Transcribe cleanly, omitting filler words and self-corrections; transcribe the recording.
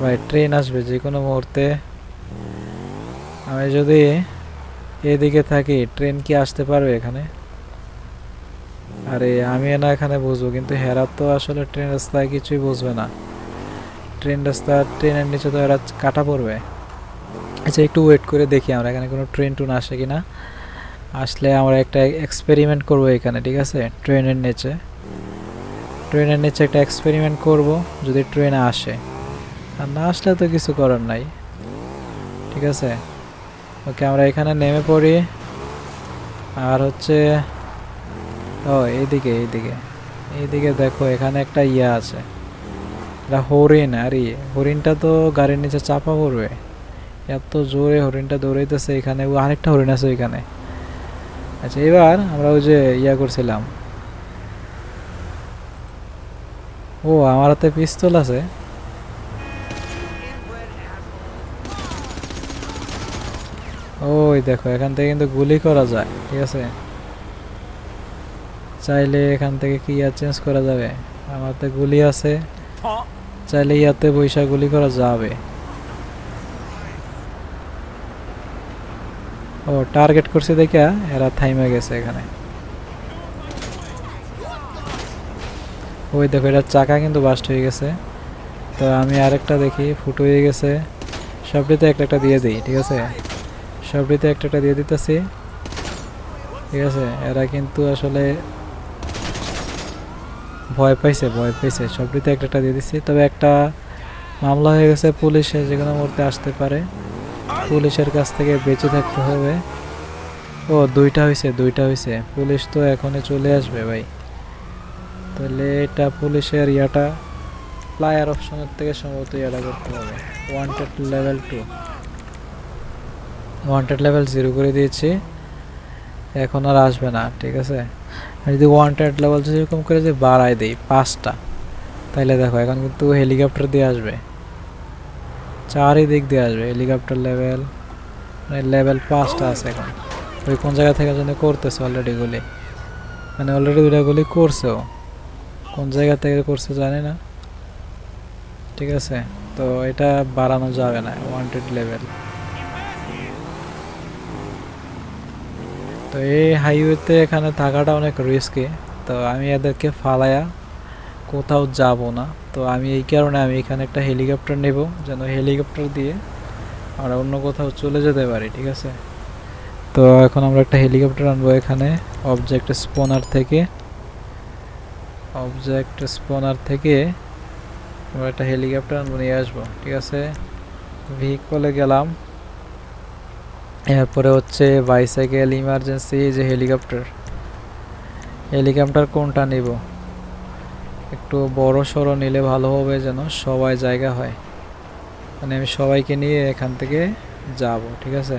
ভাই ট্রেন আসবে যে কোনো মুহূর্তে। আমি যদি এদিকে থাকি ট্রেন কি আসতে পারবে এখানে? আরে আমি না এখানে বুঝবো, কিন্তু হেরা তো আসলে ট্রেন রাস্তায় কিছুই বুঝবে না। ট্রেন রাস্তা, ট্রেনের নিচে তো এরা কাটা পড়বে। আচ্ছা একটু ওয়েট করে দেখি আমরা এখানে কোনো ট্রেন টুন আসে কিনা। আসলে আমরা একটা এক্সপেরিমেন্ট করব এখানে, ঠিক আছে? ট্রেনের নিচে একটা এক্সপেরিমেন্ট করব, যদি ট্রেন আসে। আর না আসলে তো কিছু করার নাই, ঠিক আছে? ওকে আমরা এখানে নেমে পড়ি। আর হচ্ছে ও এইদিকে এইদিকে এইদিকে দেখো, এখানে একটা ইয়া আছে, এটা হরিণ। আরে হরিণটা তো গাড়ির নিচে চাপা পড়বে, এত জোরে হরিণটা দৌড়াইতেছে এখানে। ও আরেকটা হরিণ আছে এখানে। আচ্ছা এবার আমরা ওই যে ইয়া করছিলাম। ও আমার হাতে পিস্তল আছে। ওই দেখো এখান থেকে কিন্তু গুলি করা যায়, ঠিক আছে? চাইলে এখান থেকে কি ইয়া চেঞ্জ করা যাবে। আমার হাতে গুলি আছে, চাইলে ইয়াতে বৈশা গুলি করা যাবে। ও টার্গেট করছে দেখা এরা থাইমা গেছে এখানে। ওই দেখো এটার চাকা কিন্তু বাস্ট হয়ে গেছে। তো আমি আরেকটা দেখি, ফুটো হয়ে গেছে। সবটিতে একটা একটা দিয়ে দিই, ঠিক আছে? সবটিতে একটা একটা দিয়ে দিতেছি, ঠিক আছে? এরা কিন্তু আসলে ভয় পাইছে। সবটিতে একটা একটা দিয়ে দিচ্ছি। তবে একটা মামলা হয়ে গেছে, পুলিশে যে কোনো মুহূর্তে আসতে পারে। পুলিশের কাছ থেকে বেঁচে থাকতে হবে। ও দুইটা হয়েছে। পুলিশ তো এখনই চলে আসবে ভাই। তাহলে এটা পুলিশের ইয়াটা প্লায়ার অপশনের থেকে সম্ভবত ইয়াটা করতে হবে। ওয়ান্টেড লেভেল 0 করে দিয়েছি, এখন আর আসবে না, ঠিক আছে? আর যদি ওয়ান্টেড লেভেল যেরকম করে যে বাড়ায় দেই 5টা, তাহলে দেখো এখন কিন্তু হেলিকপ্টার দিয়ে আসবে, চারিদিক দিয়ে আসবে হেলিকপ্টার। লেভেল মানে লেভেল 5টা আছে এখন। ওই কোন জায়গা থেকে যেন করতেছে অলরেডি গুলি, মানে অলরেডি 2টা গুলি করছেও। কোন জায়গা থেকে করছে জানি না, ঠিক আছে? তো এটা বাড়ানো যাবে না ওয়ান্টেড লেভেল। তো এই হাইওয়েতে এখানে থাকাটা অনেক রিস্কি। তো আমি এদেরকে ফালায়া কোথাও যাব না। তো আমি এই কারণে আমি এখানে একটা হেলিকপ্টার নেব, যেন হেলিকপ্টার দিয়ে আমরা অন্য কোথাও চলে যেতে পারি, ঠিক আছে? তো এখন আমরা একটা হেলিকপ্টার আনবো এখানে অবজেক্ট স্পনার থেকে আমরা একটা হেলিকপ্টার আনবো, নিয়ে আসবো, ঠিক আছে? ভেহিকলে গেলাম। এরপরে হচ্ছে বাইসাইকেল, ইমার্জেন্সি, যে হেলিকপ্টার কোনটা নিব? একটু বড় সড়ো নিলে ভালো হবে, যেন সবাই জায়গা হয়, মানে আমি সবাইকে নিয়ে এখান থেকে যাব, ঠিক আছে?